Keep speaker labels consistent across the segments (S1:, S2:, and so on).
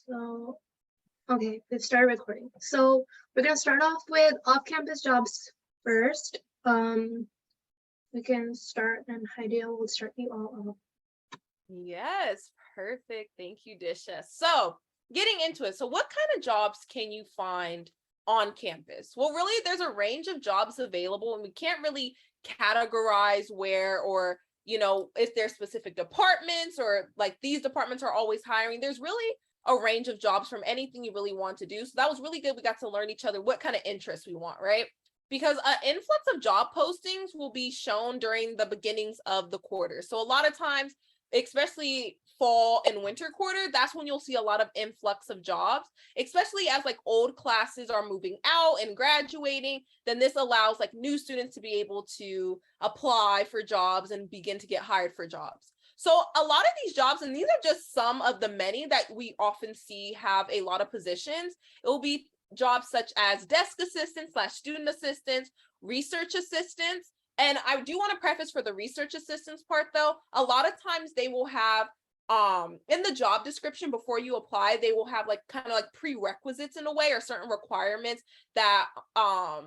S1: So, okay, we've started recording. So we're gonna start off with off-campus jobs first. We can start, and Heidi will start you all off.
S2: Yes, perfect. Thank you, Disha. So, getting into it. So, what kind of jobs can you find on campus? Well, really, there's a range of jobs available, and we can't really categorize where or if there's specific departments or like these departments are always hiring. There's really a range of jobs from anything you really want to do. So that was really good. We got to learn each other what kind of interests we want, right? Because an influx of job postings will be shown during the beginnings of the quarter. So a lot of times, especially fall and winter quarter, that's when you'll see a lot of influx of jobs, especially as like old classes are moving out and graduating. Then this allows like new students to be able to apply for jobs and begin to get hired for jobs. So a lot of these jobs, and these are just some of the many that we often see have a lot of positions. It will be jobs such as desk assistants / student assistants, research assistants. And I do want to preface for the research assistants part though, a lot of times they will have in the job description before you apply, they will have like kind of like prerequisites in a way or certain requirements that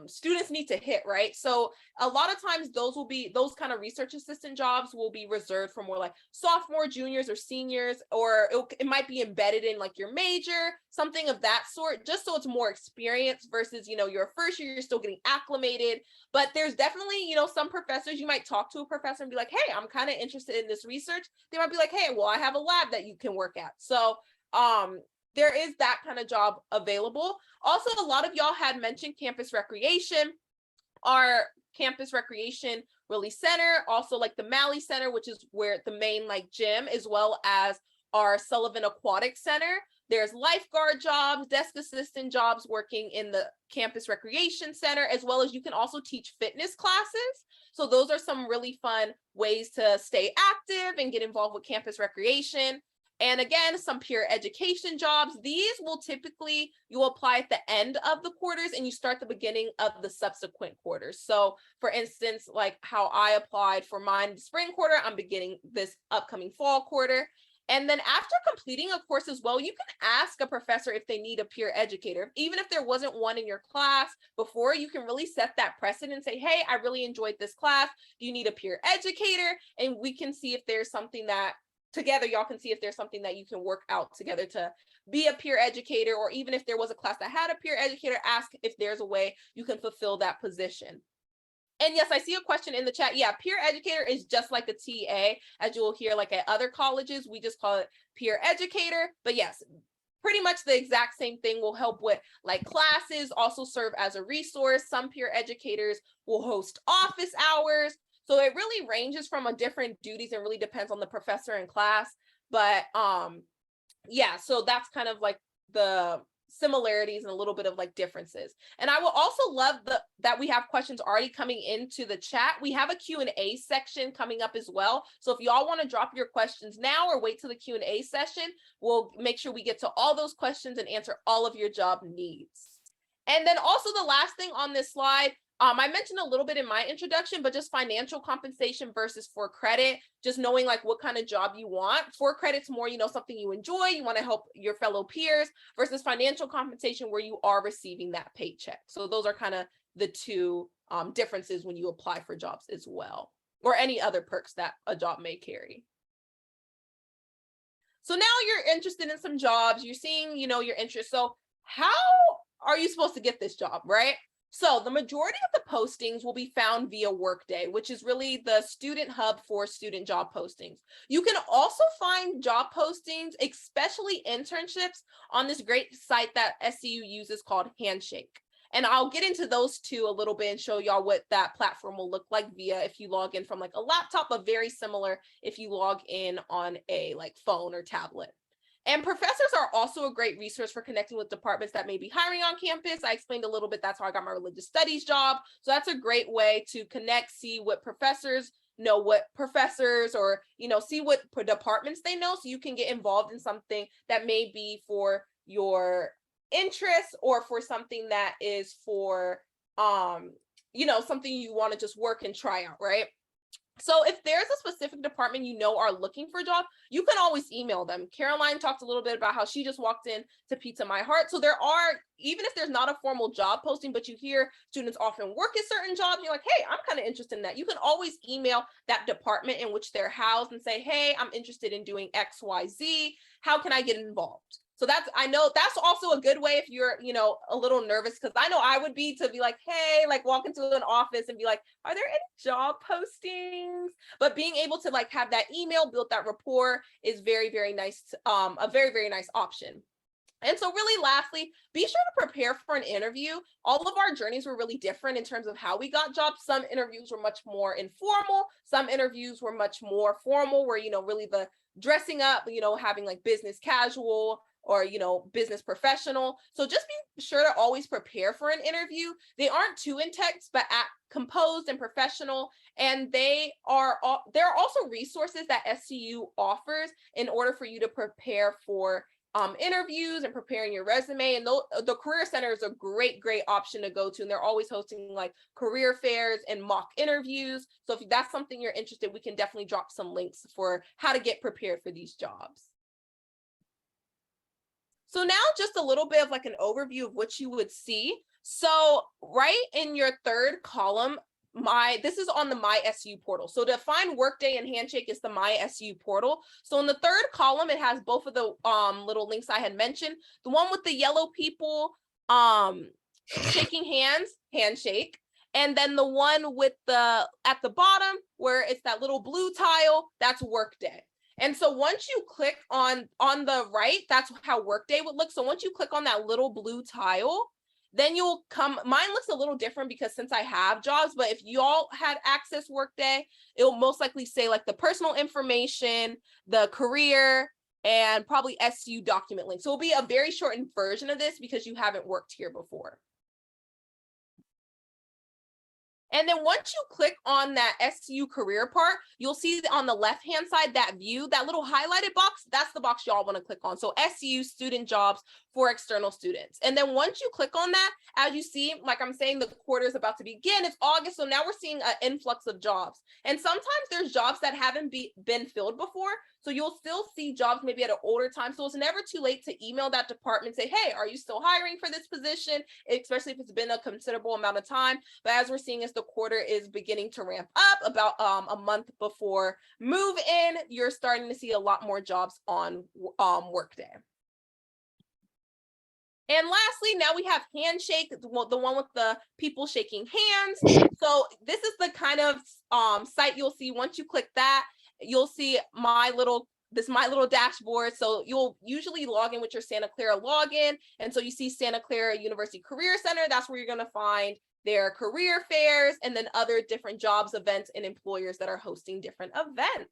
S2: students need to hit, right? So a lot of times those kind of research assistant jobs will be reserved for more like sophomore, juniors, or seniors, or it might be embedded in like your major, something of that sort, just so it's more experience versus your first year, you're still getting acclimated. But there's definitely some professors, you might talk to a professor and be like, hey, I'm kind of interested in this research. They might be like, hey, well, I have a lab that you can work at. So there is that kind of job available. Also, a lot of y'all had mentioned campus recreation. Our campus recreation really center, also like the Malley Center, which is where the main like gym, as well as our Sullivan Aquatic Center. There's lifeguard jobs, desk assistant jobs working in the campus recreation center, as well as you can also teach fitness classes. So those are some really fun ways to stay active and get involved with campus recreation. And again, some peer education jobs. These will typically, you apply at the end of the quarters and you start the beginning of the subsequent quarters. So for instance, like how I applied for mine spring quarter, I'm beginning this upcoming fall quarter. And then after completing a course as well, you can ask a professor if they need a peer educator. Even if there wasn't one in your class before, you can really set that precedent and say, hey, I really enjoyed this class. Do you need a peer educator? And we can see if there's something that together, y'all can see if there's something that you can work out together to be a peer educator, or even if there was a class that had a peer educator, ask if there's a way you can fulfill that position. And yes, I see a question in the chat. Yeah, peer educator is just like a TA, as you will hear like at other colleges, we just call it peer educator. But yes, pretty much the exact same thing. Will help with like classes, also serve as a resource. Some peer educators will host office hours. So it really ranges from a different duties and really depends on the professor in class. But yeah, so that's kind of like the similarities and a little bit of like differences. And I will also love that we have questions already coming into the chat. We have a Q&A section coming up as well. So if y'all want to drop your questions now or wait till the Q&A session, we'll make sure we get to all those questions and answer all of your job needs. And then also the last thing on this slide, I mentioned a little bit in my introduction, but just financial compensation versus for credit, just knowing like what kind of job you want. For credit's more, something you enjoy, you want to help your fellow peers, versus financial compensation where you are receiving that paycheck. So those are kind of the two differences when you apply for jobs as well, or any other perks that a job may carry. So now you're interested in some jobs, you're seeing, your interest. So how are you supposed to get this job, right? So the majority of the postings will be found via Workday, which is really the student hub for student job postings. You can also find job postings, especially internships, on this great site that SCU uses called Handshake. And I'll get into those two a little bit and show y'all what that platform will look like via if you log in from like a laptop, but very similar if you log in on a like phone or tablet. And professors are also a great resource for connecting with departments that may be hiring on campus. I explained a little bit, that's how I got my religious studies job. So that's a great way to connect, see what professors know, what professors, or, see what departments they know, so you can get involved in something that may be for your interests or for something that is for, something you want to just work and try out, right? So if there's a specific department you know are looking for a job, you can always email them. Caroline talked a little bit about how she just walked in to Pizza My Heart. So there are, even if there's not a formal job posting, but you hear students often work at certain jobs, you're like, hey, I'm kind of interested in that. You can always email that department in which they're housed and say, hey, I'm interested in doing X, Y, Z. How can I get involved? So I know that's also a good way if you're, a little nervous, because I know I would be, to be like, hey, like walk into an office and be like, are there any job postings? But being able to like have that email, build that rapport is very, very nice. A very, very nice option. And so really lastly, be sure to prepare for an interview. All of our journeys were really different in terms of how we got jobs. Some interviews were much more informal. Some interviews were much more formal, where, really the dressing up, having like business casual or, business professional. So just be sure to always prepare for an interview. They aren't too intense, but composed and professional. And there are also resources that SCU offers in order for you to prepare for interviews and preparing your resume. And the Career Center is a great option to go to. And they're always hosting like career fairs and mock interviews. So if that's something you're interested, we can definitely drop some links for how to get prepared for these jobs. So now just a little bit of like an overview of what you would see. So right in your third column, this is on the My SU portal. So to find Workday and Handshake is the My SU portal. So in the third column, it has both of the little links I had mentioned. The one with the yellow people shaking hands, Handshake. And then the one with at the bottom where it's that little blue tile, that's Workday. And so once you click on the right, that's how Workday would look. So once you click on that little blue tile, then you'll mine looks a little different because since I have jobs, but if y'all had access Workday, it will most likely say like the personal information, the career, and probably SU document link. So it'll be a very shortened version of this because you haven't worked here before. And then once you click on that SU career part, you'll see on the left-hand side, that view, that little highlighted box, that's the box y'all want to click on. So SU student jobs for external students. And then once you click on that, as you see, like I'm saying, the quarter is about to begin. It's August. So now we're seeing an influx of jobs. And sometimes there's jobs that haven't been filled before. So you'll still see jobs maybe at an older time. So it's never too late to email that department, say, hey, are you still hiring for this position? Especially if it's been a considerable amount of time. But as we're seeing, as the quarter is beginning to ramp up about a month before move in, you're starting to see a lot more jobs on Workday. And lastly, now we have Handshake, the one with the people shaking hands. So this is the kind of site you'll see. Once you click that, you'll see my little dashboard. So you'll usually log in with your Santa Clara login. And so you see Santa Clara University Career Center. That's where you're going to find their career fairs and then other different jobs, events, and employers that are hosting different events.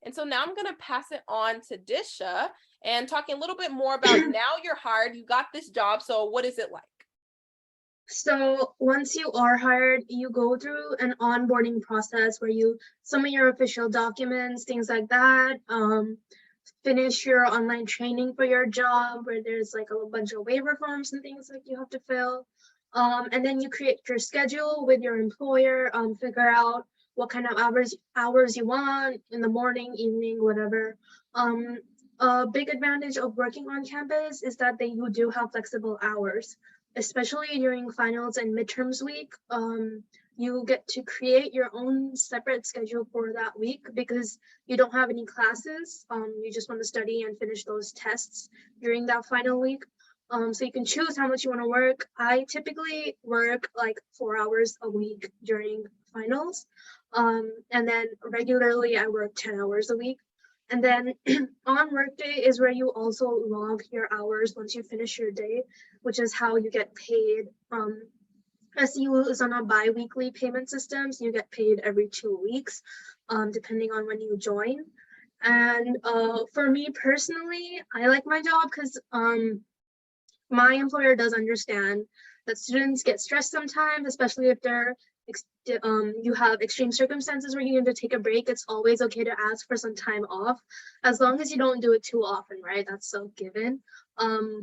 S2: And so now I'm going to pass it on to Disha and talking a little bit more about now you're hired, you got this job. So what is it like?
S1: So once you are hired, you go through an onboarding process where you submit your official documents, things like that. Finish your online training for your job, where there's like a bunch of waiver forms and things like you have to fill. And then you create your schedule with your employer, figure out what kind of hours you want in the morning, evening, whatever. A big advantage of working on campus is that you do have flexible hours, especially during finals and midterms week. You get to create your own separate schedule for that week because you don't have any classes. You just want to study and finish those tests during that final week. So you can choose how much you want to work. I typically work like 4 hours a week during finals. And then regularly I work 10 hours a week. And then on Workday is where you also log your hours once you finish your day, which is how you get paid. SU is on a bi-weekly payment system, so you get paid every 2 weeks, depending on when you join. And for me personally, I like my job because my employer does understand that students get stressed sometimes, especially if they're you have extreme circumstances where you need to take a break, it's always okay to ask for some time off, as long as you don't do it too often, right? That's so given.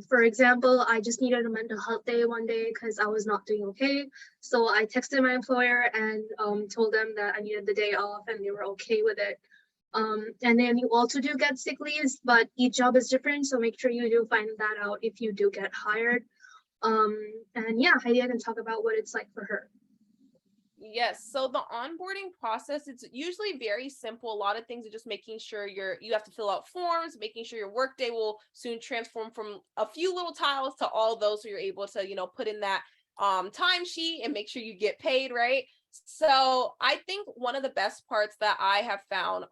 S1: For example, I just needed a mental health day one day because I was not doing okay. So I texted my employer and told them that I needed the day off, and they were okay with it. And then you also do get sick leaves, but each job is different, so make sure you do find that out if you do get hired. And yeah, Heidi can talk about what it's like for her.
S2: Yes. So the onboarding process, it's usually very simple. A lot of things are just making sure you have to fill out forms, making sure your workday will soon transform from a few little tiles to all those, so you're able to, put in that timesheet and make sure you get paid, right? So I think one of the best parts that I have found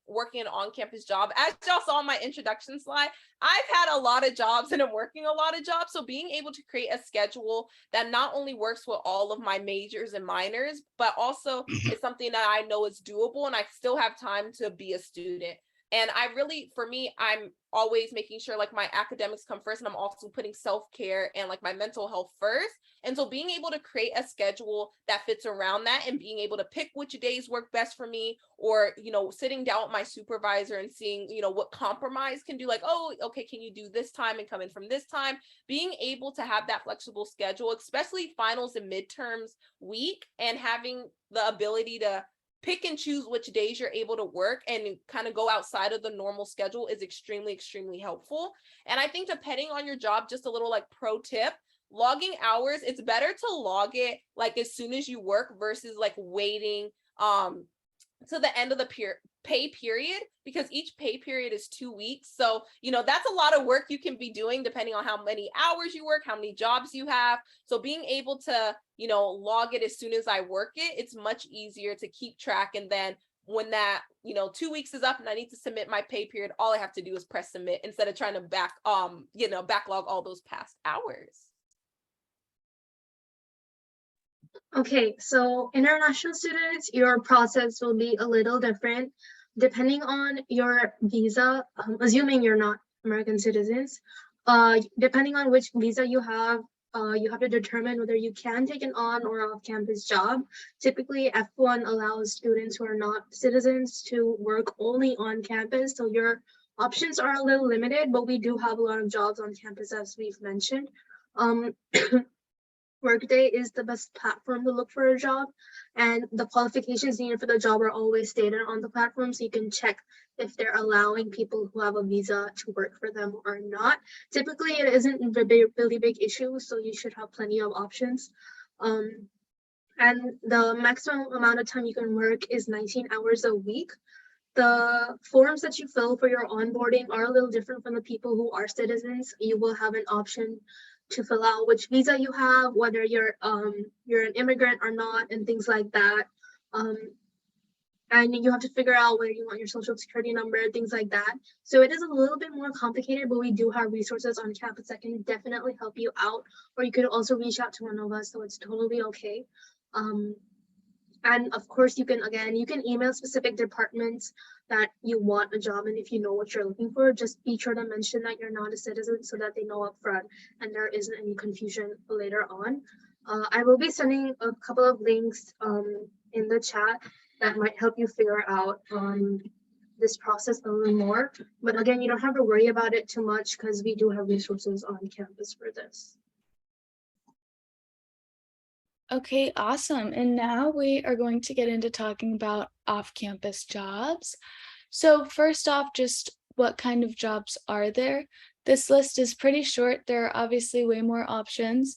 S2: working an on-campus job, as y'all saw in my introduction slide, I've had a lot of jobs and I'm working a lot of jobs. So being able to create a schedule that not only works with all of my majors and minors, but also is something that I know is doable and I still have time to be a student. And I really, for me, I'm always making sure like my academics come first, and I'm also putting self-care and like my mental health first. And so being able to create a schedule that fits around that and being able to pick which days work best for me, or, sitting down with my supervisor and seeing, what compromise can do, like, oh, okay, can you do this time and come in from this time? Being able to have that flexible schedule, especially finals and midterms week, and having the ability to pick and choose which days you're able to work and kind of go outside of the normal schedule is extremely, extremely helpful. And I think depending on your job, just a little like pro tip, logging hours, it's better to log it like as soon as you work versus like waiting to the end of the pay period, because each pay period is 2 weeks. So, that's a lot of work you can be doing depending on how many hours you work, how many jobs you have. So being able to, log it as soon as I work it, it's much easier to keep track. And then when that, 2 weeks is up and I need to submit my pay period, all I have to do is press submit instead of trying to backlog all those past hours.
S1: Okay, so international students, your process will be a little different depending on your visa, assuming you're not American citizens. Depending on which visa you have to determine whether you can take an on or off campus job. Typically, F1 allows students who are not citizens to work only on campus, so your options are a little limited, but we do have a lot of jobs on campus, as we've mentioned. Workday is the best platform to look for a job, and the qualifications needed for the job are always stated on the platform, so you can check if they're allowing people who have a visa to work for them or not. Typically, it isn't a really big issue, so you should have plenty of options. And the maximum amount of time you can work is 19 hours a week. The forms that you fill for your onboarding are a little different from the people who are citizens. You will have an option to fill out which visa you have, whether you're an immigrant or not, and things like that. And you have to figure out whether you want your social security number, things like that. So it is a little bit more complicated, but we do have resources on campus that can definitely help you out. Or you could also reach out to one of us, so it's totally okay. And of course, you can email specific departments that you want a job in. If you know what you're looking for, just be sure to mention that you're not a citizen so that they know up front and there isn't any confusion later on. I will be sending a couple of links in the chat that might help you figure out this process a little more. But again, you don't have to worry about it too much because we do have resources on campus for this.
S3: Okay, awesome. And now we are going to get into talking about off-campus jobs. So first off, just what kind of jobs are there? This list is pretty short. There are obviously way more options.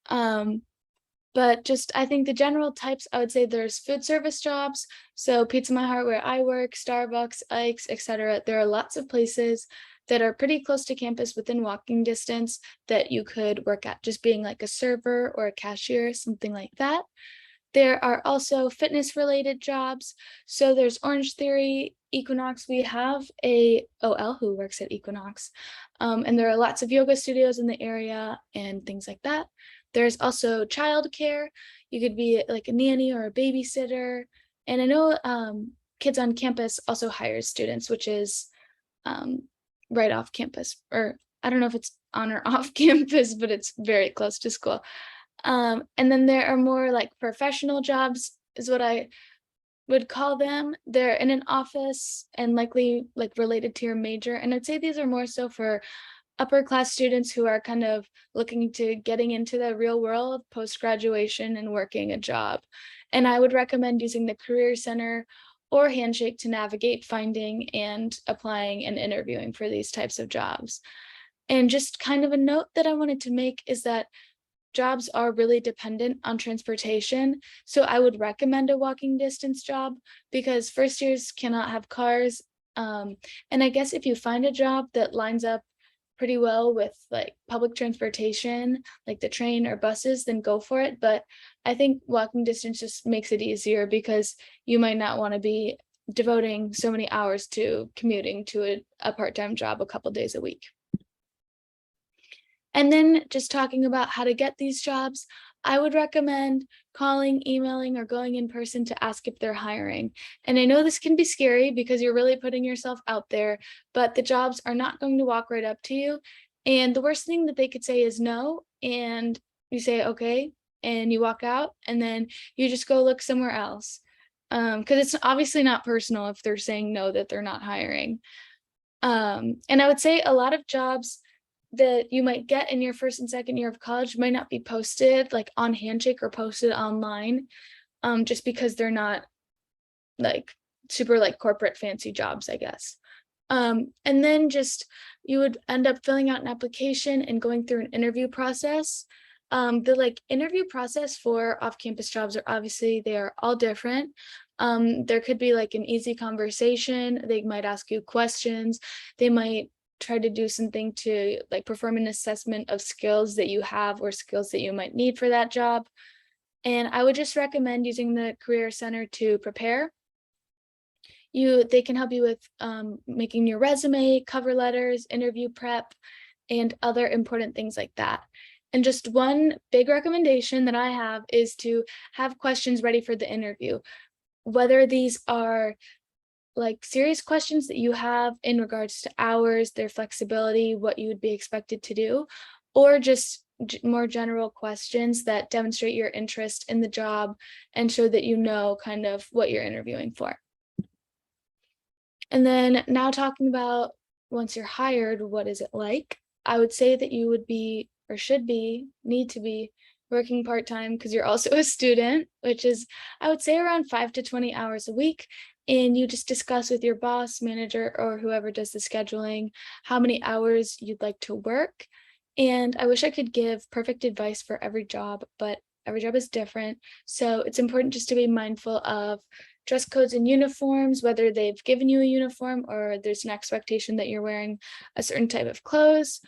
S3: But just, I think the general types, I would say there's food service jobs. So Pizza My Heart, where I work, Starbucks, Ike's, etc. There are lots of places that are pretty close to campus within walking distance that you could work at, just being like a server or a cashier, something like that. There are also fitness related jobs. So there's Orange Theory, Equinox. We have a OL who works at Equinox. And there are lots of yoga studios in the area and things like that. There's also childcare. You could be like a nanny or a babysitter. And I know Kids on Campus also hires students, which is right off campus, or I don't know if it's on or off campus, but it's very close to school. And then there are more like professional jobs is what I would call them. They're in an office and likely like related to your major. And I'd say these are more so for upper class students who are kind of looking to getting into the real world post graduation and working a job. And I would recommend using the Career Center or Handshake to navigate finding and applying and interviewing for these types of jobs. And just kind of a note that I wanted to make is that jobs are really dependent on transportation. So I would recommend a walking distance job because first years cannot have cars. And I guess if you find a job that lines up pretty well with like public transportation, like the train or buses, then go for it. But I think walking distance just makes it easier because you might not want to be devoting so many hours to commuting to a part-time job a couple days a week. And then just talking about how to get these jobs, I would recommend calling, emailing, or going in person to ask if they're hiring. And I know this can be scary because you're really putting yourself out there, but the jobs are not going to walk right up to you. And the worst thing that they could say is no. And you say, okay, and you walk out, and then you just go look somewhere else. Because it's obviously not personal if they're saying no, that they're not hiring. And I would say a lot of jobs that you might get in your first and second year of college might not be posted like on Handshake or posted online, just because they're not like super like corporate fancy jobs, I guess. And then just you would end up filling out an application and going through an interview process. The like interview process for off-campus jobs are obviously they are all different. There could be like an easy conversation. They might ask you questions. They might try to do something to like perform an assessment of skills that you have or skills that you might need for that job. And I would just recommend using the Career Center to prepare. They can help you with making your resume, cover letters, interview prep, and other important things like that. And just one big recommendation that I have is to have questions ready for the interview, whether these are like serious questions that you have in regards to hours, their flexibility, what you would be expected to do, or just more general questions that demonstrate your interest in the job and show that you know kind of what you're interviewing for. And then now talking about once you're hired, what is it like? I would say that you would be or should be, need to be working part-time because you're also a student, which is, I would say around 5 to 20 hours a week. And you just discuss with your boss, manager, or whoever does the scheduling, how many hours you'd like to work. And I wish I could give perfect advice for every job, but every job is different. So it's important just to be mindful of dress codes and uniforms, whether they've given you a uniform or there's an expectation that you're wearing a certain type of clothes,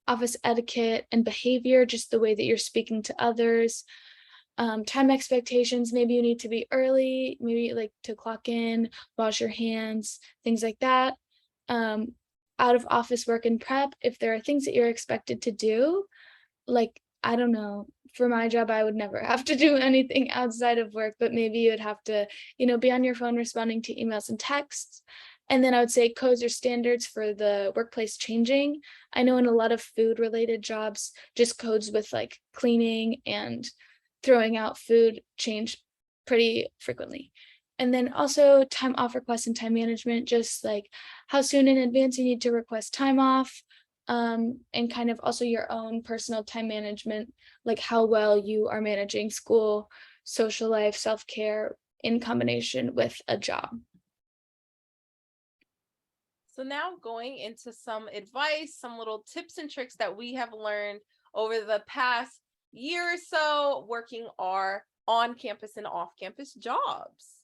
S3: office etiquette and behavior, just the way that you're speaking to others, time expectations. Maybe you need to be early, maybe like to clock in, wash your hands, things like that. Out of office work and prep, if there are things that you're expected to do, like, I don't know, for my job, I would never have to do anything outside of work, but maybe you would have to, be on your phone responding to emails and texts. And then I would say codes or standards for the workplace changing. I know in a lot of food related jobs, just codes with like cleaning and throwing out food change pretty frequently. And then also time off requests and time management, just like how soon in advance you need to request time off, and kind of also your own personal time management, like how well you are managing school, social life, self-care in combination with a job.
S2: So now going into some advice, some little tips and tricks that we have learned over the past year or so working our on-campus and off-campus jobs.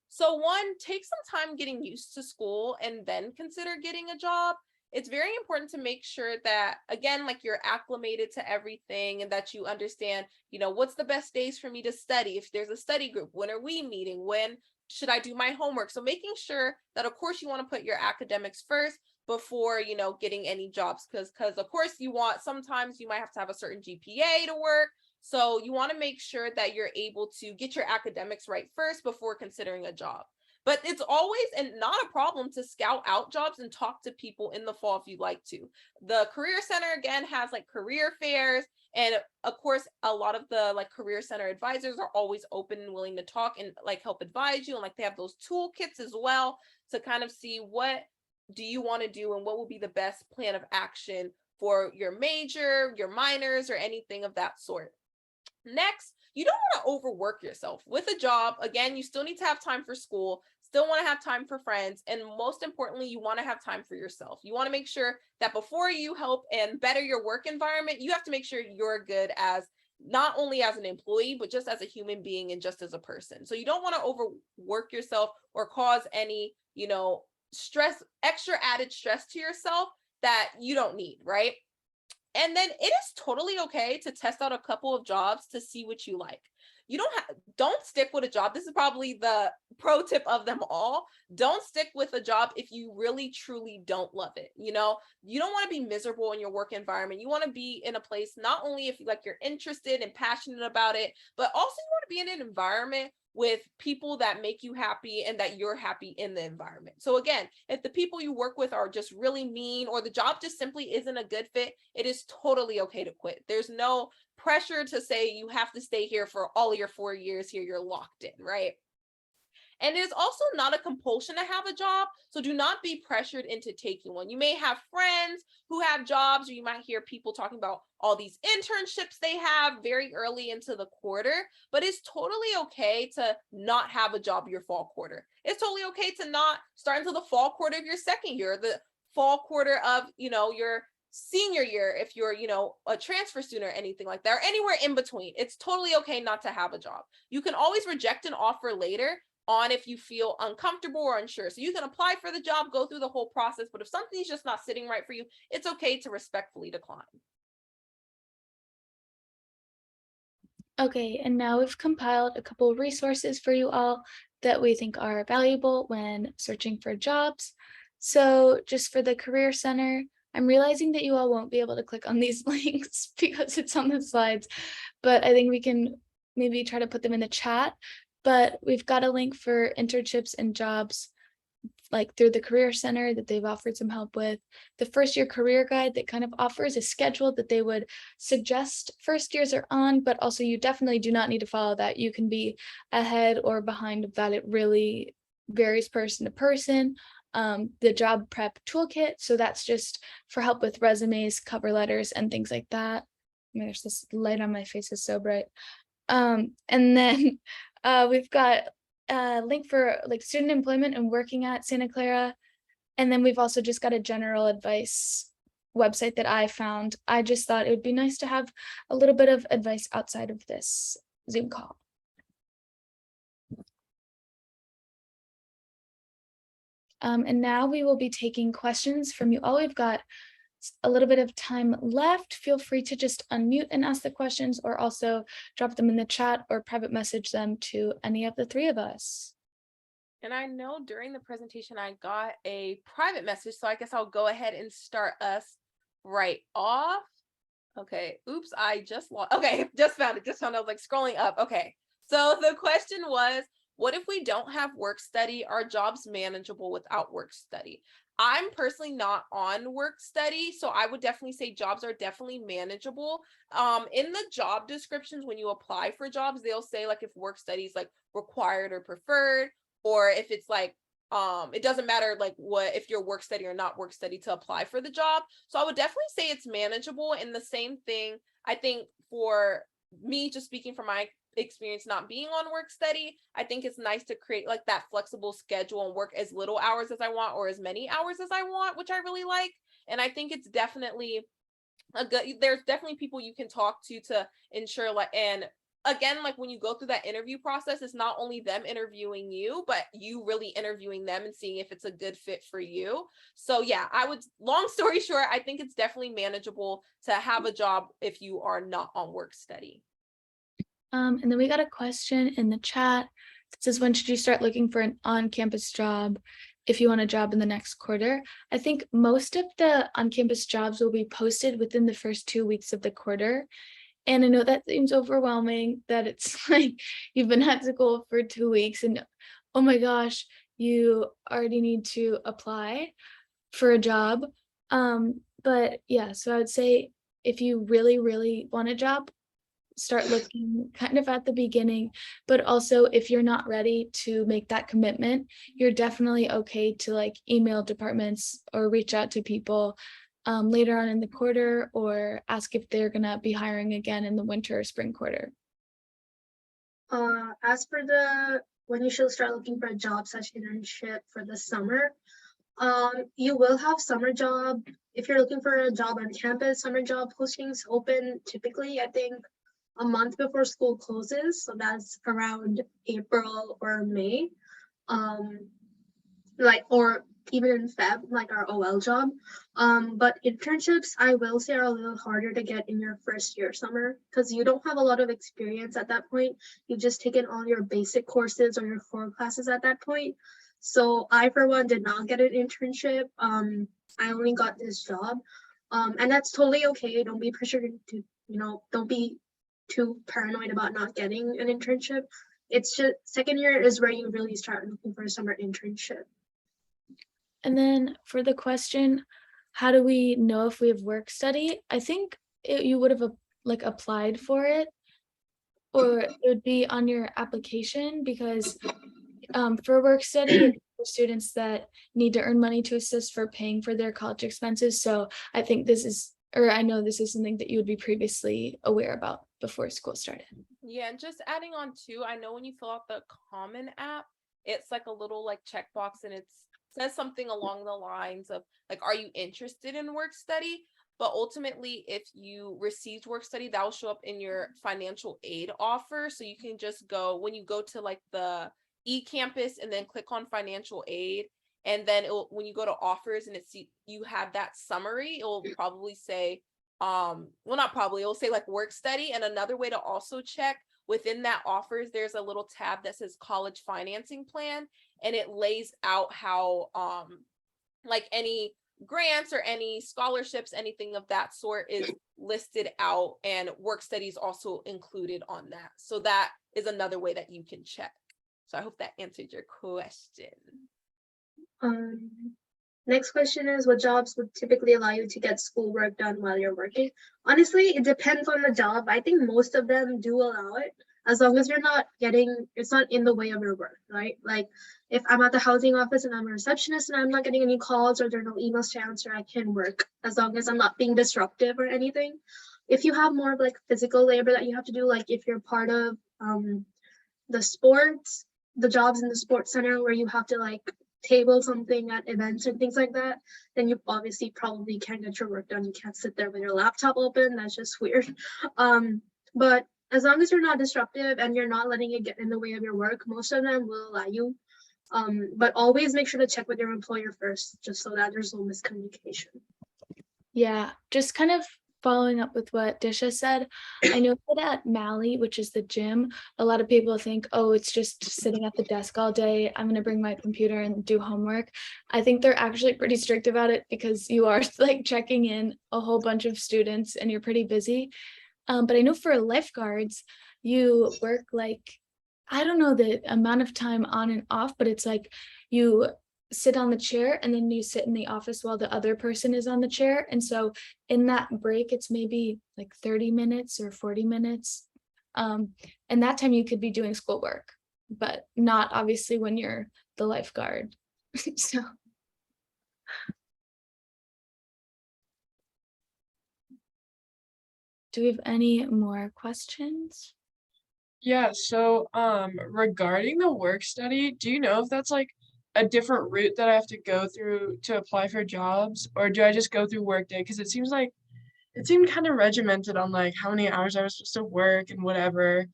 S2: So one, take some time getting used to school and then consider getting a job. It's very important to make sure that, again, like you're acclimated to everything and that you understand, what's the best days for me to study? If there's a study group, when are we meeting? When should I do my homework? So making sure that, of course, you want to put your academics first before, getting any jobs. Because of course, sometimes you might have to have a certain GPA to work. So you want to make sure that you're able to get your academics right first before considering a job. But it's always and not a problem to scout out jobs and talk to people in the fall if you'd like to. The Career Center again has like career fairs, and of course a lot of the like Career Center advisors are always open and willing to talk and like help advise you, and like they have those toolkits as well to kind of see what do you want to do and what will be the best plan of action for your major, your minors, or anything of that sort. Next, you don't want to overwork yourself with a job. Again, you still need to have time for school, still want to have time for friends, and most importantly, you want to have time for yourself. You want to make sure that before you help and better your work environment, you have to make sure you're good as not only as an employee, but just as a human being and just as a person. So you don't want to overwork yourself or cause any, stress, extra added stress to yourself that you don't need, right? And then it is totally okay to test out a couple of jobs to see what you like. You don't stick with a job. This is probably the pro tip of them all. Don't stick with a job if you really truly don't love it. You don't want to be miserable in your work environment. You want to be in a place not only if you're interested and passionate about it, but also you want to be in an environment with people that make you happy and that you're happy in the environment. So again, if the people you work with are just really mean or the job just simply isn't a good fit, it is totally okay to quit. There's no pressure to say you have to stay here for all of your 4 years here, you're locked in, right? And it is also not a compulsion to have a job. So do not be pressured into taking one. You may have friends who have jobs, or you might hear people talking about all these internships they have very early into the quarter, but it's totally okay to not have a job your fall quarter. It's totally okay to not start until the fall quarter of your second year, the fall quarter of, your senior year, if you're, a transfer student or anything like that, or anywhere in between. It's totally okay not to have a job. You can always reject an offer later on if you feel uncomfortable or unsure. So you can apply for the job, go through the whole process, but if something's just not sitting right for you, it's okay to respectfully decline.
S3: Okay, and now we've compiled a couple resources for you all that we think are valuable when searching for jobs. So just for the Career Center, I'm realizing that you all won't be able to click on these links because it's on the slides, but I think we can maybe try to put them in the chat. But we've got a link for internships and jobs like through the Career Center that they've offered some help with. The first year career guide that kind of offers a schedule that they would suggest first years are on, but also you definitely do not need to follow that. You can be ahead or behind of that. It really varies person to person. The job prep toolkit, so that's just for help with resumes, cover letters, and things like that. There's this light on my face is so bright. And then we've got a link for like student employment and working at Santa Clara. And then we've also just got a general advice website that I found. I just thought it would be nice to have a little bit of advice outside of this Zoom call. And now we will be taking questions from you all. We've got a little bit of time left. Feel free to just unmute and ask the questions, or also drop them in the chat or private message them to any of the three of us.
S2: And I know during the presentation, I got a private message, so I guess I'll go ahead and start us right off. Okay, oops, I just lost. Okay, just found it. I was like scrolling up. Okay, so the question was, what if we don't have work study? Are jobs manageable without work study? I'm personally not on work study, so I would definitely say jobs are definitely manageable. In the job descriptions, when you apply for jobs, they'll say like if work study is like required or preferred, or if it's like it doesn't matter like what if you're work study or not work study to apply for the job. So I would definitely say it's manageable. And the same thing, I think for me, just speaking from my experience not being on work study, I think it's nice to create like that flexible schedule and work as little hours as I want or as many hours as I want, which I really like. And I think it's definitely there's definitely people you can talk to ensure like, and again, like when you go through that interview process, it's not only them interviewing you, but you really interviewing them and seeing if it's a good fit for you. So yeah, long story short, I think it's definitely manageable to have a job if you are not on work study.
S3: And then we got a question in the chat that says, when should you start looking for an on-campus job if you want a job in the next quarter? I think most of the on-campus jobs will be posted within the first 2 weeks of the quarter. And I know that seems overwhelming, that it's like you've been at school for 2 weeks and oh my gosh, you already need to apply for a job. But yeah, so I would say if you really, really want a job, start looking kind of at the beginning, but also if you're not ready to make that commitment, you're definitely okay to like email departments or reach out to people later on in the quarter, or ask if they're gonna be hiring again in the winter or spring quarter.
S1: As for when you should start looking for a job slash internship for the summer, you will have summer job. If you're looking for a job on campus, summer job postings open typically, I think, a month before school closes. So that's around April or May. Or even in Feb, like our OL job. But internships, I will say, are a little harder to get in your first year summer because you don't have a lot of experience at that point. You've just taken all your basic courses or your core classes at that point. So I, for one, did not get an internship. I only got this job. And that's totally okay. Don't be pressured to, don't be too paranoid about not getting an internship. It's just second year is where you really start looking for a summer internship.
S3: And then for the question, how do we know if we have work study? I think you would have like applied for it, or it would be on your application, because for work study, it's for students that need to earn money to assist for paying for their college expenses. So I think this is, or I know this is something that you would be previously aware about before school started.
S2: Yeah, and just adding on too, I know when you fill out the Common app, it's like a little like checkbox, and it says something along the lines of like, are you interested in work study? But ultimately, if you received work study, that will show up in your financial aid offer. So you can just go, when you go to like the eCampus and then click on financial aid, and then when you go to offers and you have that summary, it will probably say, well, not probably, it'll say like work study. And another way to also check within that offers, there's a little tab that says college financing plan, and it lays out how like any grants or any scholarships, anything of that sort is listed out, and work study is also included on that. So that is another way that you can check. So I hope that answered your question.
S1: Next question is, what jobs would typically allow you to get schoolwork done while you're working? Honestly, it depends on the job. I think most of them do allow it, as long as you're not it's not in the way of your work, right? Like if I'm at the housing office and I'm a receptionist and I'm not getting any calls or there are no emails to answer, I can work as long as I'm not being disruptive or anything. If you have more of like physical labor that you have to do, like if you're part of the jobs in the sports center where you have to like table something at events and things like that, then you obviously probably can't get your work done. You can't sit there with your laptop open. That's just weird. But as long as you're not disruptive and you're not letting it get in the way of your work, most of them will allow you. But always make sure to check with your employer first, just so that there's no miscommunication.
S3: Yeah, just kind of following up with what Disha said, I know that at Mally, which is the gym, a lot of people think, oh, it's just sitting at the desk all day. I'm going to bring my computer and do homework. I think they're actually pretty strict about it, because you are like checking in a whole bunch of students and you're pretty busy. But I know for lifeguards, you work like, I don't know the amount of time on and off, but it's like you sit on the chair and then you sit in the office while the other person is on the chair. And so in that break, it's maybe like 30 minutes or 40 minutes. And that time you could be doing schoolwork, but not obviously when you're the lifeguard. So. Do we have any more questions?
S4: Yeah, so regarding the work study, do you know if that's like a different route that I have to go through to apply for jobs, or do I just go through Workday? Because it seemed kind of regimented on like how many hours I was supposed to work and whatever.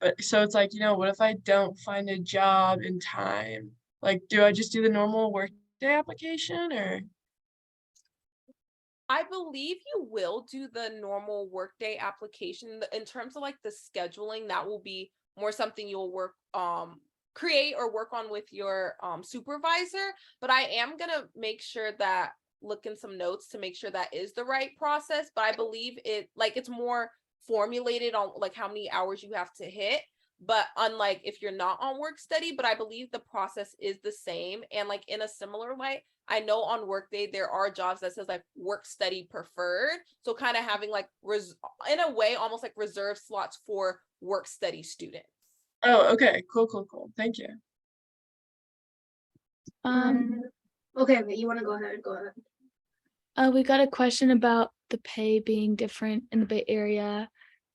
S4: But so it's like, what if I don't find a job in time? Like, do I just do the normal Workday application, or?
S2: I believe you will do the normal workday application. In terms of like the scheduling, that will be more something you'll create or work on with your supervisor. But I am gonna make sure that look in some notes to make sure that is the right process. But I believe it's more formulated on like how many hours you have to hit. but unlike if you're not on work study, but I believe the process is the same. And like in a similar light, I know on Workday there are jobs that says like work study preferred. So kind of having like in a way almost like reserved slots for work study students.
S4: Oh, okay. Cool. Thank you.
S1: Okay, wait, you want to go ahead? Go ahead.
S3: We got a question about the pay being different in the Bay Area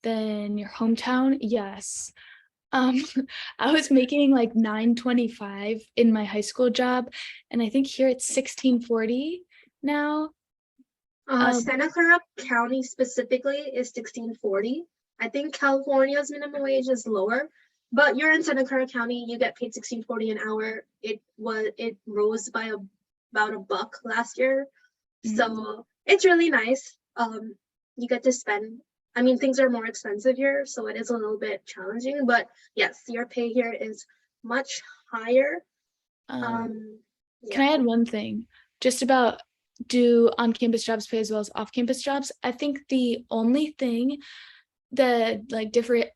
S3: than your hometown. Yes. I was making like $9.25 in my high school job, and I think here it's $16.40 now.
S1: Santa Clara County specifically is $16.40. I think California's minimum wage is lower, but you're in Santa Clara County, you get paid $16.40 an hour. It rose by about $1 last year. So it's really nice. You get to spend, I mean, things are more expensive here, so it is a little bit challenging, but yes, your pay here is much higher.
S3: Can
S1: Yeah.
S3: I add one thing just about do on-campus jobs pay as well as off-campus jobs? I think the only thing that like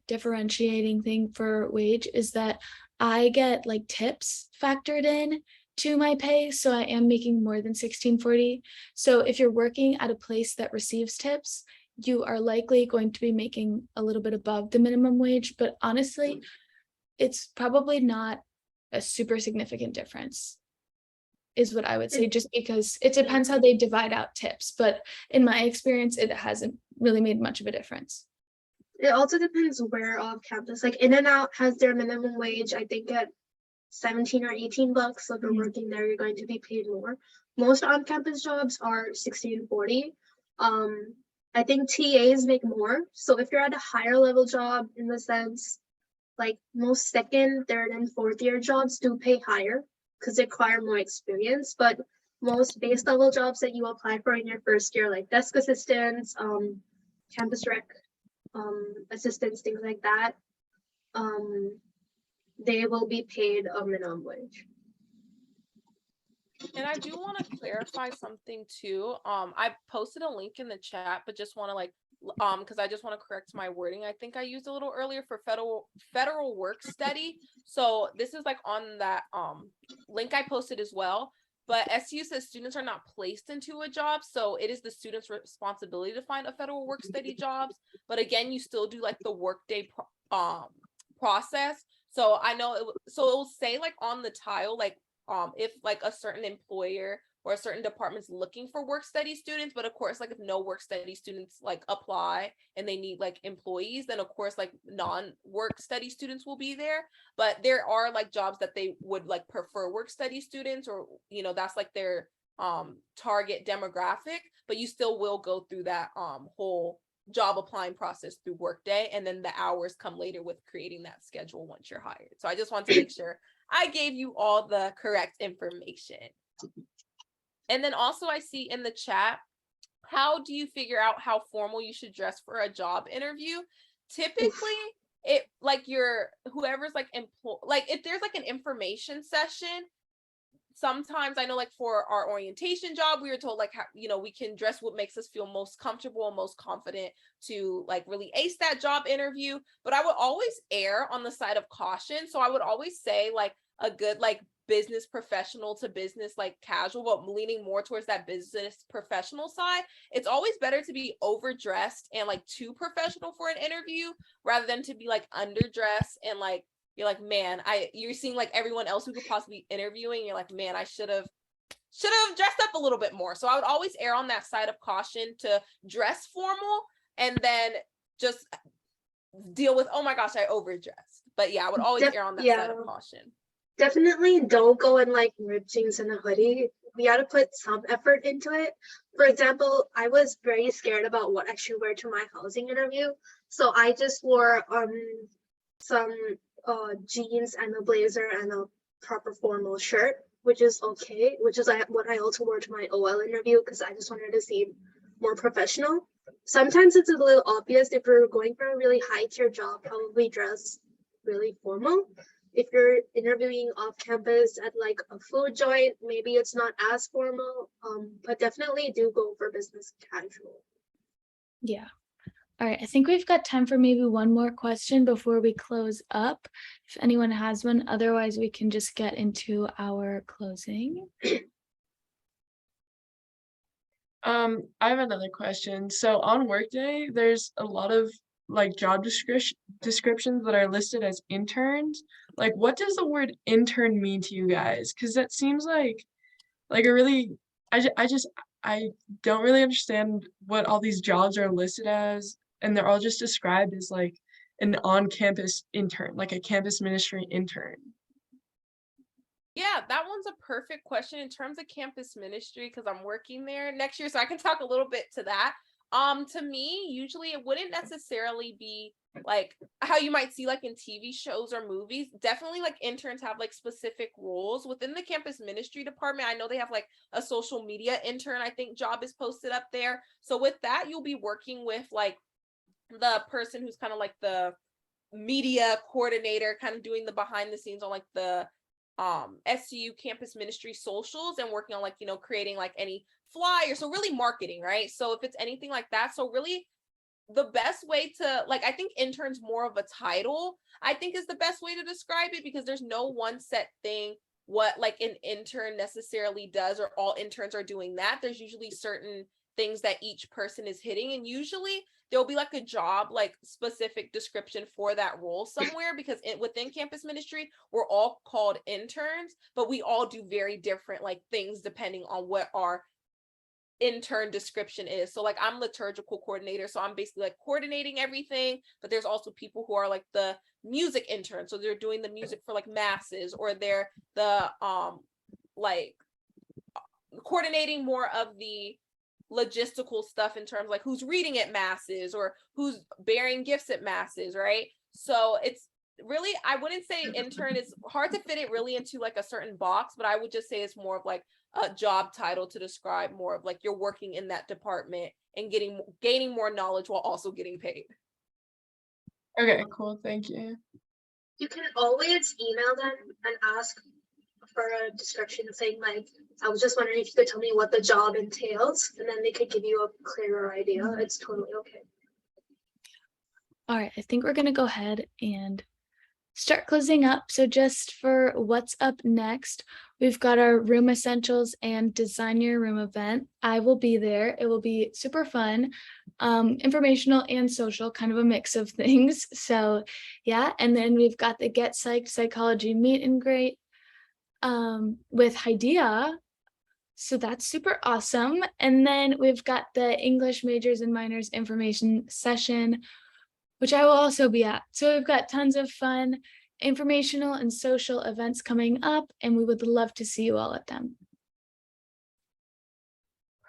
S3: differentiating thing for wage is that I get like tips factored in to my pay, so I am making more than $16.40. So if you're working at a place that receives tips, you are likely going to be making a little bit above the minimum wage, but honestly, it's probably not a super significant difference, is what I would say, just because it depends how they divide out tips. But in my experience, it hasn't really made much of a difference.
S1: It also depends where off campus. Like In-N-Out has their minimum wage, I think at 17 or $18. So if you're working there, you're going to be paid more. Most on-campus jobs are $16.40. I think TAs make more. So if you're at a higher level job, in the sense, like most second, third, and fourth year jobs do pay higher because they require more experience. But most base level jobs that you apply for in your first year, like desk assistants, campus rec assistants, things like that, they will be paid a minimum wage.
S2: And I do want to clarify something too. I posted a link in the chat, but just want to like, because I just want to correct my wording. I think I used a little earlier for federal work study. So this is like on that link I posted as well. But SU says students are not placed into a job, so it is the student's responsibility to find a federal work study jobs. But again, you still do like the workday process. So I know so it will say like on the tile, like if like a certain employer or a certain department's looking for work study students, but of course, like if no work study students like apply and they need like employees, then of course like non-work study students will be there. But there are like jobs that they would like prefer work study students, or you know, that's like their target demographic, but you still will go through that whole job applying process through Workday, and then the hours come later with creating that schedule once you're hired. So I just want to make sure I gave you all the correct information. And then also I see in the chat, how do you figure out how formal you should dress for a job interview? Typically, it like whoever's like like if there's like an information session, sometimes I know like for our orientation job, we were told like how, you know, we can dress what makes us feel most comfortable and most confident to like really ace that job interview. But I would always err on the side of caution. So I would always say like a good like business professional to business like casual, but leaning more towards that business professional side. It's always better to be overdressed and like too professional for an interview rather than to be like underdressed and like you're like, man, you're seeing like everyone else who could possibly be interviewing. You're like, man, I should have dressed up a little bit more. So I would always err on that side of caution to dress formal and then just deal with, oh my gosh, I overdressed. But yeah, I would always err on that side of caution.
S1: Definitely don't go in like ripped jeans and a hoodie. We got to put some effort into it. For example, I was very scared about what I should wear to my housing interview. So I just wore some jeans and a blazer and a proper formal shirt, which is okay, which is what I also wore to my OL interview because I just wanted to seem more professional. Sometimes it's a little obvious if you're going for a really high tier job, probably dress really formal. If you're interviewing off campus at like a food joint, maybe it's not as formal, but definitely do go for business casual.
S3: Yeah. All right, I think we've got time for maybe one more question before we close up. If anyone has one, otherwise we can just get into our closing.
S4: I have another question. So on Workday, there's a lot of like job descriptions that are listed as interns. Like, what does the word intern mean to you guys? Because that seems like a really, I don't really understand what all these jobs are listed as, and they're all just described as like an on-campus intern, like a campus ministry intern.
S2: Yeah, that one's a perfect question in terms of campus ministry because I'm working there next year, so I can talk a little bit to that. To me, usually it wouldn't necessarily be like how you might see like in TV shows or movies. Definitely like interns have like specific roles within the campus ministry department. I know they have like a social media intern, I think job is posted up there. So with that, you'll be working with like the person who's kind of like the media coordinator, kind of doing the behind the scenes on like the SCU campus ministry socials and working on like, you know, creating like any flyers. So really marketing, right? So if it's anything like that, so really the best way to like, I think interns more of a title, I think is the best way to describe it because there's no one set thing what like an intern necessarily does or all interns are doing that. There's usually certain things that each person is hitting and usually there'll be like a job like specific description for that role somewhere because within campus ministry we're all called interns but we all do very different like things depending on what our intern description is. So like I'm liturgical coordinator, so I'm basically like coordinating everything, but there's also people who are like the music interns, so they're doing the music for like masses, or they're the like coordinating more of the logistical stuff in terms of like who's reading at masses or who's bearing gifts at masses, right? So it's really, I wouldn't say intern, it's hard to fit it really into like a certain box, but I would just say it's more of like a job title to describe more of like you're working in that department and gaining more knowledge while also getting paid.
S4: Okay, cool. Thank you.
S1: You can always email them and ask for a description saying like, I was just wondering if you could tell me what the job entails, and then they could give you a clearer idea. It's totally okay.
S3: All right, I think we're gonna go ahead and start closing up. So just for what's up next, we've got our room essentials and design your room event. I will be there. It will be super fun, informational and social, kind of a mix of things. So yeah, and then we've got the Get Psyched Psychology meet and greet with Hydea. So that's super awesome. And then we've got the English majors and minors information session, which I will also be at. So we've got tons of fun, informational and social events coming up, and we would love to see you all at them.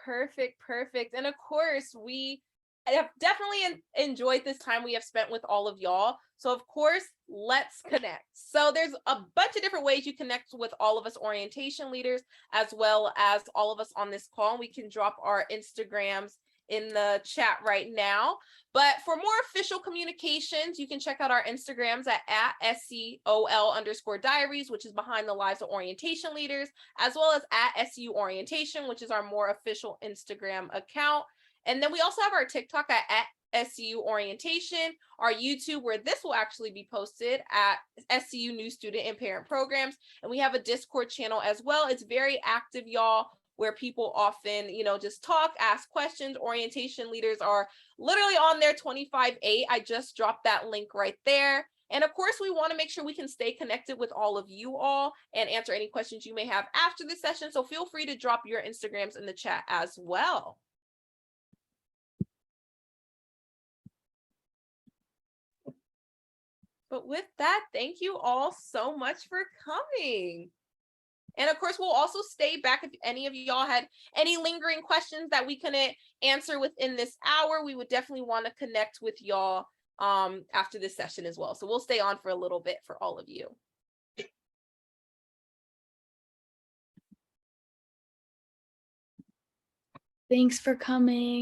S2: Perfect. And of course, I have definitely enjoyed this time we have spent with all of y'all. So of course, let's connect. So there's a bunch of different ways you connect with all of us orientation leaders, as well as all of us on this call. We can drop our Instagrams in the chat right now. But for more official communications, you can check out our Instagrams at SCOL_diaries, which is behind the lives of orientation leaders, as well as at SU orientation, which is our more official Instagram account. And then we also have our TikTok at SCU orientation, our YouTube, where this will actually be posted at SCU new student and parent programs. And we have a Discord channel as well. It's very active, y'all, where people often, you know, just talk, ask questions. Orientation leaders are literally on there 25/8. I just dropped that link right there. And of course, we want to make sure we can stay connected with all of you all and answer any questions you may have after the session. So feel free to drop your Instagrams in the chat as well. But with that, thank you all so much for coming. And of course, we'll also stay back if any of y'all had any lingering questions that we couldn't answer within this hour. We would definitely want to connect with y'all after this session as well. So we'll stay on for a little bit for all of you.
S3: Thanks for coming.